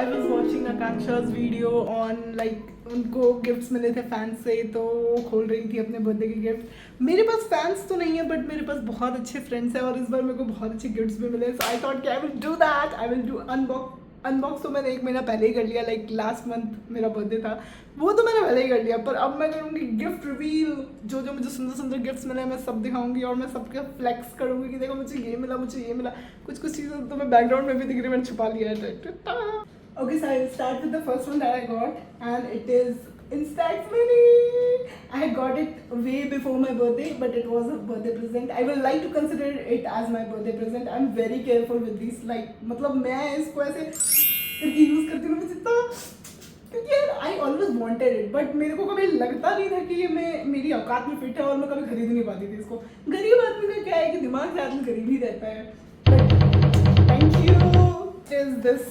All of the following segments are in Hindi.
I was watching Akansha's video on like उनको गिफ्ट्स मिले थे फैंस से, तो वो खोल रही थी अपने बर्थडे के गिफ्ट। मेरे पास फैंस तो नहीं है बट मेरे पास बहुत अच्छे फ्रेंड्स हैं और इस बार मेरे को बहुत अच्छे गिफ्ट्स भी मिले। सो आई थॉट कि I will do that, I will do unbox तो मैंने 1 महीना पहले ही कर लिया, लाइक लास्ट मंथ मेरा बर्थडे था, वो तो मैंने पहले ही कर लिया। पर अब मैं करूँगी गिफ्ट रिवील, जो जो मुझे सुंदर सुंदर गिफ्ट्स मिले मैं सब दिखाऊंगी और मैं सबके फ्लेक्स करूँगी कि देखो मुझे ये मिला, मुझे ये मिला। कुछ कुछ चीज़ें तो मैं बैकग्राउंड में भी दिख रही, मैंने छुपा लिया है। Okay, so I'll start with the first one that I got, and it is Instax Mini. I had got it way before my birthday, but it was a birthday present. I will like to consider it as my birthday present. I'm very careful with these. Like, मतलब मैं इसको ऐसे करके यूज करती हूँ जितना, क्योंकि यार I always wanted it, but मेरे को कभी लगता नहीं था कि ये मेरी औकात में फिट है और मैं कभी खरीद नहीं पाती थी इसको। गरीब आदमी का क्या है कि दिमाग से आदमी गरीब ही रहता है। But thank you. Is this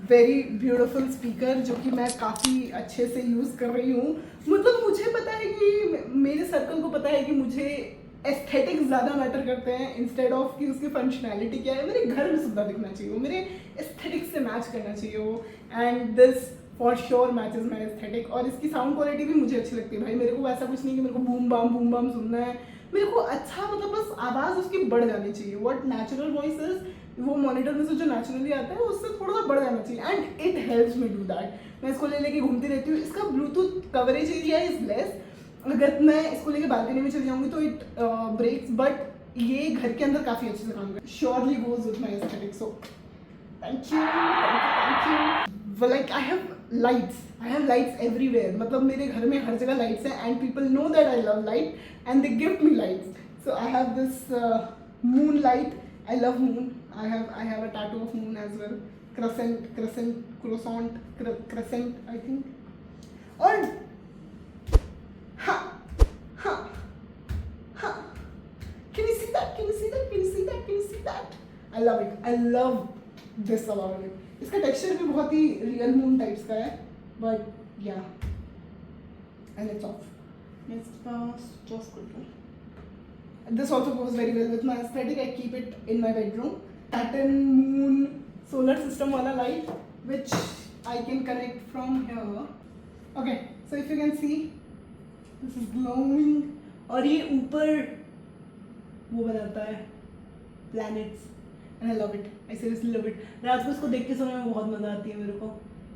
very beautiful speaker जो कि मैं काफ़ी अच्छे से यूज़ कर रही हूँ। मतलब मुझे पता है कि मेरे सर्कल को पता है कि मुझे एस्थेटिक्स ज़्यादा मैटर करते हैं इंस्टेड ऑफ कि उसकी फंक्शनैलिटी क्या है। मेरे घर में सुंदर दिखना चाहिए वो, मेरे एस्थेटिक्स से मैच करना चाहिए वो, and this for sure matches my aesthetic. और इसकी साउंड क्वालिटी भी मुझे अच्छी लगती है भाई। मेरे को ऐसा कुछ नहीं कि मेरे को बूम बाम सुनना है, मेरे को अच्छा मतलब बस आवाज़ उसकी बढ़ जानी चाहिए। व्हाट नेचुरल वॉइस इज, वो मॉनिटर में से जो नेचुरली आता है उससे थोड़ा सा बढ़ जाना चाहिए, and it helps me do that. मैं इसको ले लेके घूमती रहती हूँ। इसका Bluetooth coverage area is less, अगर मैं इसको लेके बालकनी में चली जाऊँगी तो इट ब्रेक्स, बट ये घर के अंदर काफ़ी अच्छे से काम करता है। Surely goes with my aesthetic. So thank you. Like I have lights everywhere. मतलब मेरे घर में हर जगह लाइट्स हैं, and people know that I love light and they gift me lights. So I have this moon light. I love moon. I have a tattoo of moon as well. Crescent, I think. और ha ha ha. Can you see that? Can you see that? Can you see that? Can you see that? I love it. I love this about it. इसका टेक्सचर भी बहुत ही रियल मून टाइप्स का है, but yeah, and it's off. Next just good. This also goes very well with my aesthetic. I keep it in my bedroom. Saturn, moon, solar system wala light, which I can connect from here. Okay, so if you can see, this is glowing. और ये ऊपर वो बनाता है planets, and I love it. I seriously love it. रात को इसको देख के सोने में बहुत मजा आती है मेरे को.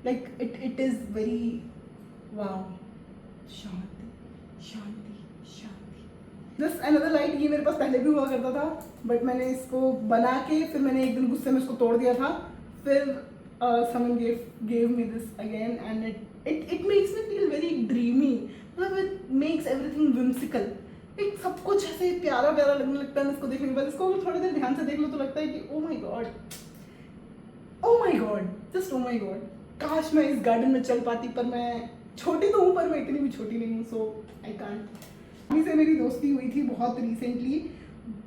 Like it is very wow. Shanti Shanti Shanti. This another light, ये मेरे पास पहले भी हुआ करता था, बट मैंने इसको बना के फिर मैंने एक दिन गुस्से में इसको तोड़ दिया था। फिर someone gave me this again, and it makes me feel very dreamy. मतलब it makes everything whimsical. एक सब कुछ ऐसे प्यारा प्यारा लगने लगता है इसको देखने के बाद। इसको थोड़ी देर ध्यान से देख लो तो लगता है कि oh my God, just oh my God. काश मैं इस गार्डन में चल पाती, पर मैं छोटी तो हूँ पर मैं इतनी भी छोटी नहीं हूँ, सो आई कांट। से मेरी दोस्ती हुई थी बहुत recently,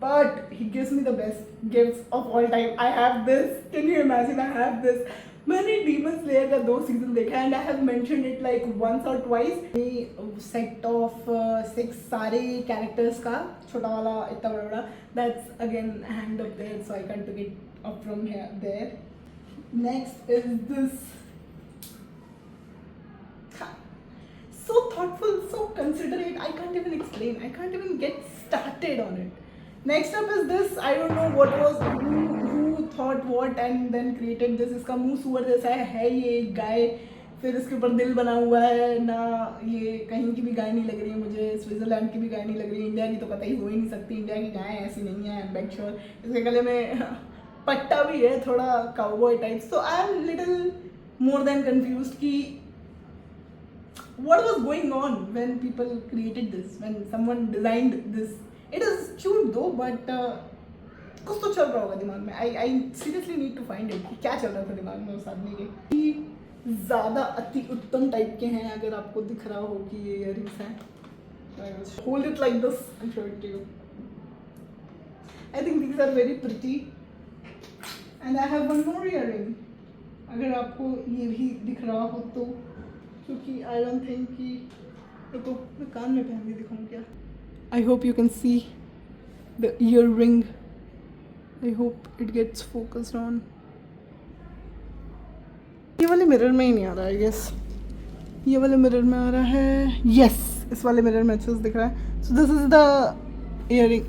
but he gives me the best gifts of all time. I have this, can you imagine, I have this. मैंने डीमन स्लेयर का 2 सीजन देखा, and I have mentioned it like once और ट्वाइस। सेट ऑफ 6 सारे कैरेक्टर्स का, छोटा वाला इतना बड़ा बड़ा, that's again hand off there, so I can take it up from there. Next is this, so thoughtful, so considerate. I can't even explain. I can't even get started on it. Next up is this. I don't know what was who thought what and then created this. इसका मुंह सुअर जैसा है ये एक गाय, फिर इसके ऊपर दिल बना हुआ है ना। ये कहीं की भी गाय नहीं लग रही है मुझे, स्विट्जरलैंड की भी गाय नहीं लग रही है, इंडिया की तो कतई हो ही नहीं सकती। इंडिया की गाय ऐसी नहीं है, आई एम बेट श्योर। इसके गले में पट्टा भी है थोड़ा cowboy type. So I am little more than confused कि what was going on when people created this, when someone designed this. It is cute though, but कुछ तो चल रहा होगा दिमाग में। I seriously need to find it, क्या चल रहा था दिमाग में उस आदमी के। ज़्यादा अति उत्तम टाइप के हैं, अगर आपको दिख रहा हो कि ये इयररिंग्स हैं। Hold it like this and show it to you. I think these are very pretty, and I have one more earring. अगर आपको ये भी दिख रहा हो तो, क्योंकि आई डोंट थिंक कि देखो मैं कान में पहन के दिखाऊँ क्या। I hope you can see the earring. I hope it gets focused on. ये वाले मिरर में ही नहीं आ रहा है, गेस ये वाले मिरर में आ रहा है, यस इस वाले मिरर में अच्छे से दिख रहा है। So this is the earring.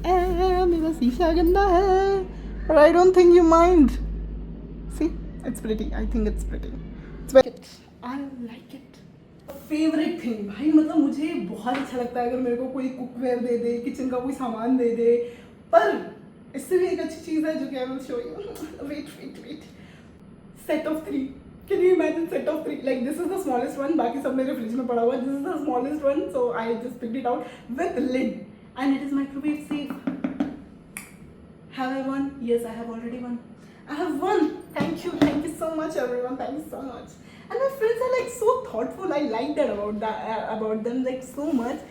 मेरा शीशा गंदा है, but I don't think you mind. See it's pretty, I think it's pretty, I like it. Favourite thing भाई, मतलब मुझे बहुत अच्छा लगता है अगर मेरे को कोई कुकवेयर दे दे, किचन का कोई सामान दे दे, पर इससे भी एक अच्छी चीज़ है जो कि I will show you. Wait set of 3। Can you imagine set of 3? Like this is the smallest one. बाकी सब मेरे फ्रिज में पड़ा हुआ है. This is the smallest one, so I just picked it out with lid, and it is microwave safe. Have I won? Yes, I have already won. I have won. Thank you so much, everyone. Thank you so much. And my friends are like so thoughtful. I like that about them like so much.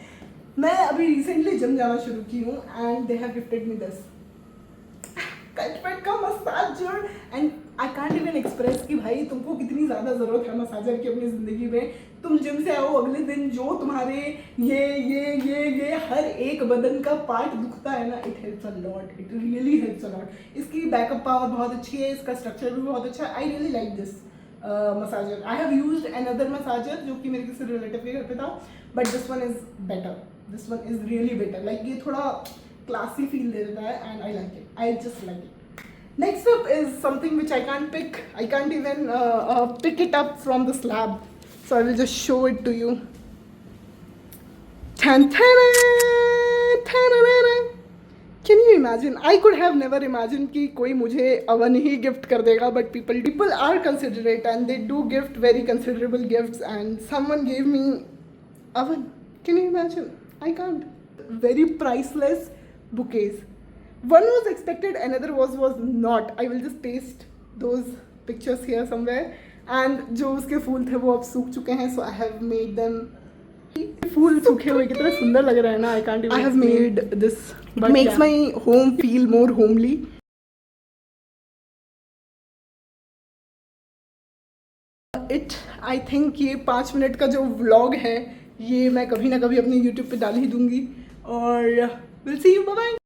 मैं अभी recently gym जाना शुरू की हूँ, and they have gifted me this. कटपट का massager, and I can't even express कि भाई तुमको कितनी ज़्यादा ज़रूरत है मसाजर की अपनी ज़िंदगी में। तुम जिम से आओ अगले दिन जो तुम्हारे ये हर एक बदन का पार्ट दुखता है ना, it helps a lot, it really helps a lot. इसकी बैकअप पावर बहुत अच्छी है, इसका स्ट्रक्चर भी बहुत अच्छा है। I really like this massager. I have used another massager जो कि मेरे किसी रिलेटिव के घर पे था, but this one is better, this one is really better. Like ये थोड़ा क्लासी फील दे देता है, and I like it, I just like it. Next up is something which I can't pick. I can't even pick it up from the slab. So I will just show it to you. Can you imagine? I could have never imagined कि कोई मुझे oven ही gift कर देगा, but people are considerate and they do gift very considerable gifts, and someone gave me oven. Can you imagine? I can't. Very priceless bouquets. One was expected, another was not. I will just paste those pictures here somewhere. And जो उसके फूल थे वो अब सूख चुके हैं, so I have made them. फूल सूखे हुए कितना सुंदर लग रहा है ना, I can't even. I have made this. It makes my home feel more homely. I think ये 5 मिनट का जो vlog है ये मैं कभी ना कभी अपने YouTube पे डाल ही दूंगी, और we'll see you, bye bye.